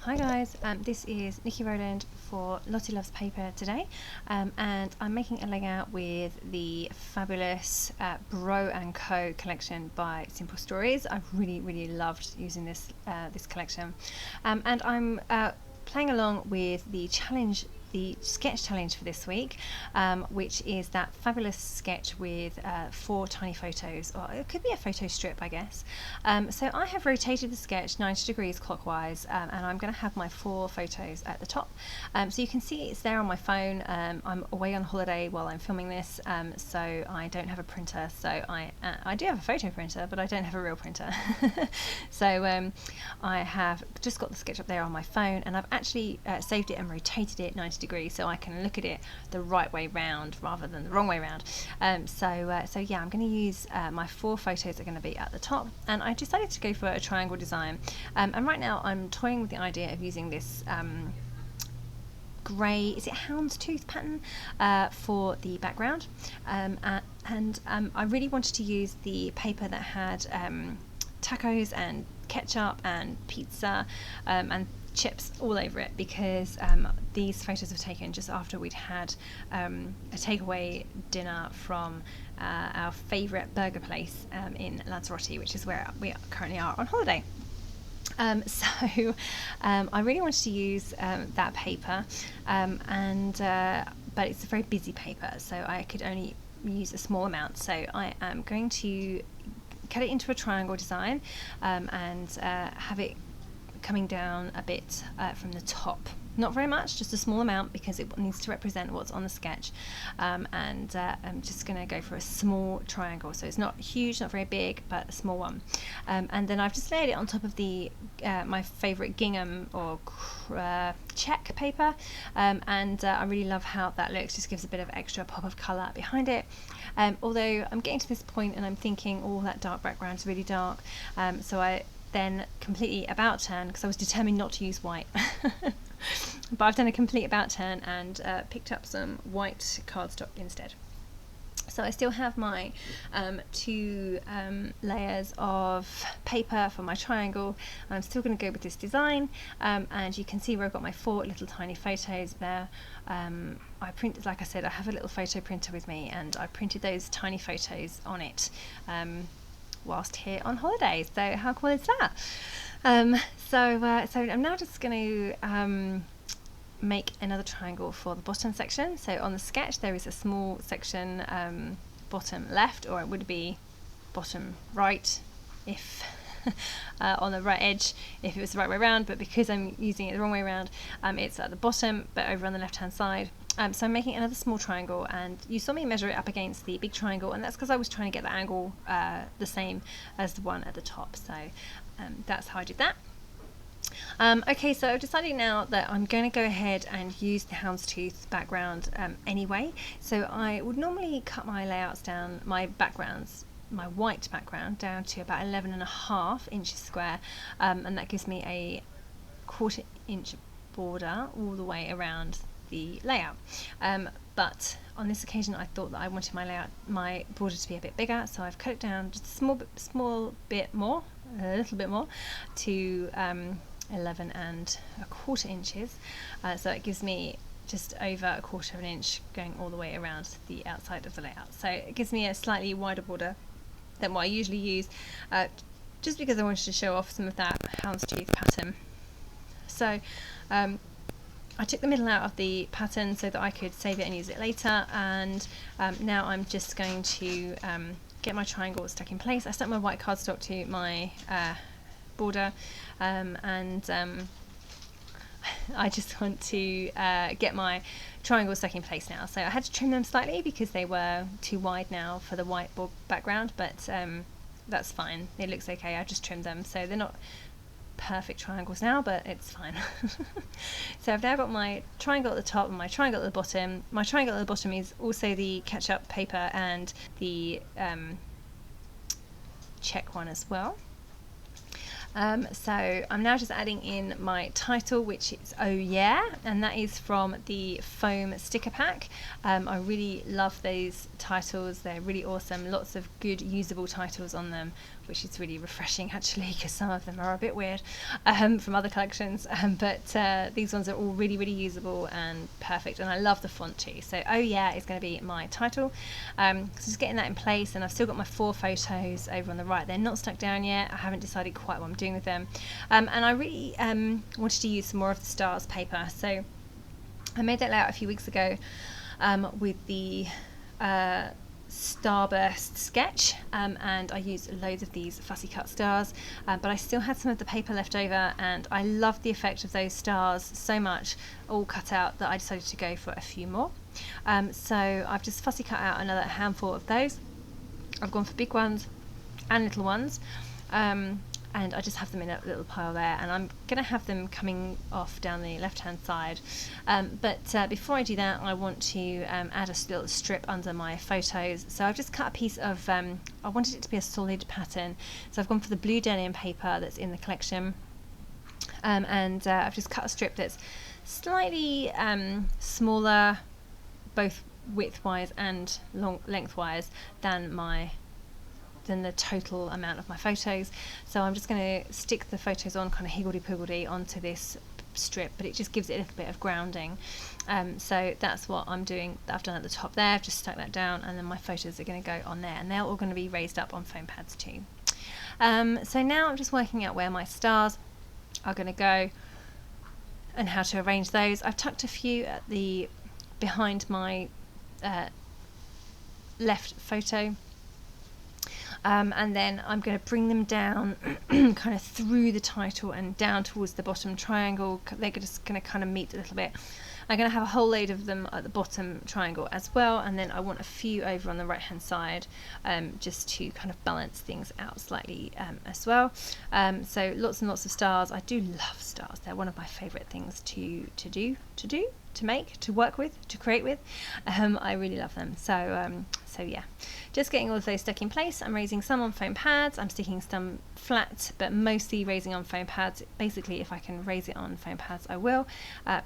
Hi guys, this is Nikki Rowland for Lottie Loves Paper today, and I'm making a layout with the fabulous Bro & Co collection by Simple Stories. I've really loved using this collection, and I'm playing along with the sketch challenge for this week, which is that fabulous sketch with 4 tiny photos, or it could be a photo strip, I guess. So I have rotated the sketch 90 degrees clockwise, and I'm going to have my 4 photos at the top. So you can see it's there on my phone. I'm away on holiday while I'm filming this, so I don't have a printer. So I do have a photo printer, but I don't have a real printer. So I have just got the sketch up there on my phone, and I've actually saved it and rotated it 90 degrees so I can look at it the right way round rather than the wrong way round. So yeah, I'm going to use my 4 photos are going to be at the top, and I decided to go for a triangle design, and right now I'm toying with the idea of using this grey, is it houndstooth pattern for the background, and I really wanted to use the paper that had tacos and ketchup and pizza and chips all over it, because these photos were taken just after we'd had a takeaway dinner from our favourite burger place in Lanzarote, which is where we currently are on holiday. So I really wanted to use that paper, but it's a very busy paper, so I could only use a small amount. So I am going to cut it into a triangle design and have it coming down a bit from the top. Not very much, just a small amount, because it needs to represent what's on the sketch, and I'm just going to go for a small triangle, so it's not huge, not very big, but a small one. And then I've just laid it on top of the my favourite gingham or check paper, and I really love how that looks, just gives a bit of extra pop of colour behind it. Although I'm getting to this point and I'm thinking, oh, that dark background's really dark, so I then completely about turn, because I was determined not to use white. But I've done a complete about turn and picked up some white cardstock instead. So I still have my 2 layers of paper for my triangle, and I'm still going to go with this design, and you can see where I've got my 4 little tiny photos there. I printed, like I said, I have a little photo printer with me, and I printed those tiny photos on it whilst here on holiday. So how cool is that? So I'm now just going to make another triangle for the bottom section. So on the sketch there is a small section bottom left, or it would be bottom right if on the right edge if it was the right way around, but because I'm using it the wrong way around, it's at the bottom but over on the left hand side. So I'm making another small triangle, and you saw me measure it up against the big triangle, and that's because I was trying to get the angle the same as the one at the top. So that's how I did that. Okay, so I've decided now that I'm going to go ahead and use the houndstooth background anyway. So I would normally cut my layouts down, my white background down to about 11.5 inches square, and that gives me a 1/4 inch border all the way around the layout. But on this occasion I thought that I wanted my border to be a bit bigger, so I've cut it down just a little bit more to 11.25 inches, so it gives me just over 1/4 of an inch going all the way around the outside of the layout. So it gives me a slightly wider border than what I usually use, just because I wanted to show off some of that houndstooth pattern. So I took the middle out of the pattern so that I could save it and use it later, and now I'm just going to get my triangle stuck in place. I stuck my white cardstock to my border, and I just want to get my triangle stuck in place now. So I had to trim them slightly because they were too wide now for the white background, but that's fine, it looks okay. I just trimmed them, so they're not perfect triangles now, but it's fine. So I've now got my triangle at the top and my triangle at the bottom. My triangle at the bottom is also the ketchup paper and the check one as well. So I'm now just adding in my title, which is "Oh Yeah," and that is from the foam sticker pack. I really love those titles, they're really awesome, lots of good usable titles on them which is really refreshing actually, because some of them are a bit weird from other collections, but these ones are all really, really usable and perfect, and I love the font too. So oh yeah is going to be my title. So just getting that in place, and I've still got my 4 photos over on the right. They're not stuck down yet. I haven't decided quite what I'm doing with them, and I really wanted to use some more of the stars paper, so I made that layout a few weeks ago with the starburst sketch, and I used loads of these fussy cut stars, but I still had some of the paper left over, and I loved the effect of those stars so much, all cut out, that I decided to go for a few more. So I've just fussy cut out another handful of those. I've gone for big ones and little ones, and I just have them in a little pile there, and I'm going to have them coming off down the left hand side, but before I do that, I want to add a little strip under my photos. So I've just cut a piece of, I wanted it to be a solid pattern, so I've gone for the blue denim paper that's in the collection, and I've just cut a strip that's slightly smaller, both width-wise and lengthwise, than the total amount of my photos. So I'm just going to stick the photos on kind of higgledy-piggledy onto this strip, but it just gives it a little bit of grounding. So that's what I'm doing. I've done at the top there. I've just stuck that down, and then my photos are going to go on there, and they're all going to be raised up on foam pads too. So now I'm just working out where my stars are going to go and how to arrange those. I've tucked a few at the behind my left photo, and then I'm going to bring them down kind of through the title and down towards the bottom triangle. They're just going to kind of meet a little bit. I'm going to have a whole load of them at the bottom triangle as well, and then I want a few over on the right hand side, just to kind of balance things out slightly as well. So lots and lots of stars. I do love stars. They're one of my favourite things to make, to work with, to create with. I really love them. So yeah, just getting all of those stuck in place. I'm raising some on foam pads, I'm sticking some flat, but mostly raising on foam pads. Basically, if I can raise it on foam pads, I will,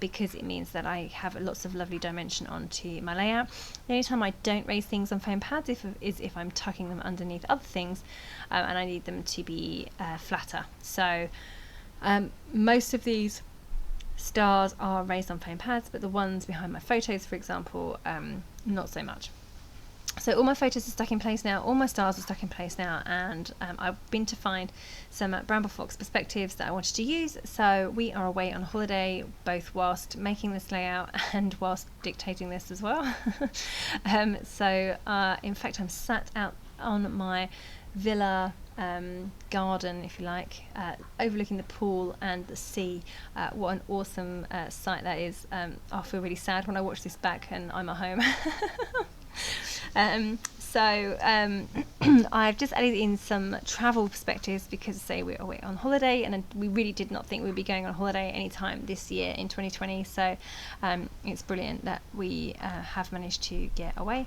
because it means that I have lots of lovely dimension onto my layout. The only time I don't raise things on foam pads is if I'm tucking them underneath other things, and I need them to be flatter. So most of these stars are raised on foam pads, but the ones behind my photos, for example, not so much. So all my photos are stuck in place now, all my stars are stuck in place now, and I've been to find some Bramble Fox perspectives that I wanted to use. So we are away on holiday, both whilst making this layout and whilst dictating this as well. So in fact, I'm sat out on my villa garden, if you like, overlooking the pool and the sea. What an awesome sight that is. I'll feel really sad when I watch this back and I'm at home. I've just added in some travel perspectives because, say, we're away on holiday, and we really did not think we'd be going on holiday anytime this year in 2020. So it's brilliant that we have managed to get away.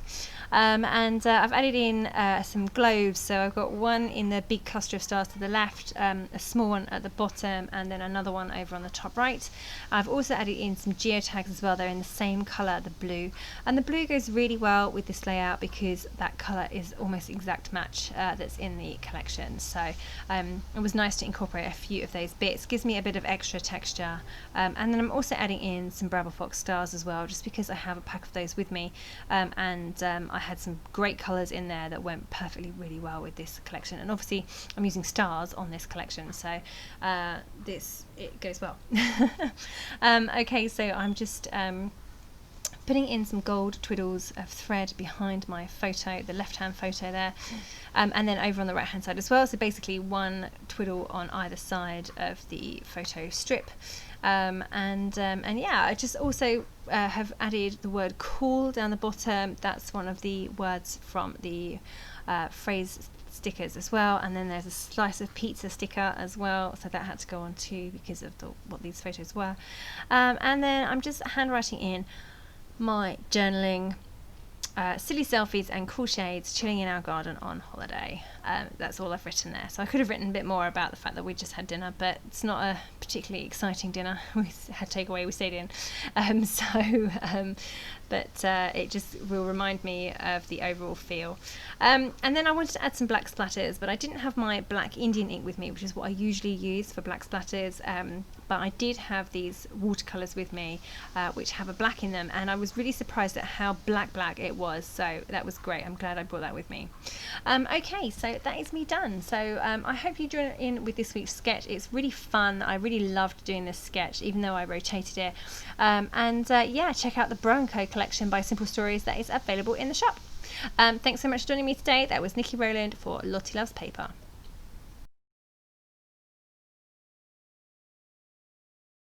And I've added in some globes. So I've got one in the big cluster of stars to the left, a small one at the bottom, and then another one over on the top right. I've also added in some geotags as well. They're in the same colour, the blue, and the blue goes really well with this layout because that colour is almost exact match that's in the collection. So it was nice to incorporate a few of those bits. Gives me a bit of extra texture, and then I'm also adding in some Bramble Fox stars as well, just because I have a pack of those with me, and I had some great colours in there that went perfectly really well with this collection. And obviously I'm using stars on this collection, so it goes well. Okay, so I'm just putting in some gold twiddles of thread behind my photo, the left hand photo there, and then over on the right hand side as well. So basically one twiddle on either side of the photo strip. And yeah, I just also have added the word cool down the bottom. That's one of the words from the phrase stickers as well, and then there's a slice of pizza sticker as well, so that had to go on too because of what these photos were. And then I'm just handwriting in my journaling, silly selfies and cool shades, chilling in our garden on holiday. that's all I've written there. So I could have written a bit more about the fact that we just had dinner, but it's not a particularly exciting dinner. We had takeaway, we stayed in. But it just will remind me of the overall feel. And then I wanted to add some black splatters, but I didn't have my black Indian ink with me, which is what I usually use for black splatters. But I did have these watercolours with me, which have a black in them, and I was really surprised at how black it was. So that was great. I'm glad I brought that with me. Okay, so that is me done. So I hope you join in with this week's sketch. It's really fun. I really loved doing this sketch, even though I rotated it. Yeah, check out the Bro & Co collection by Simple Stories that is available in the shop. Thanks so much for joining me today. That was Niki Rowland for Lottie Loves Paper.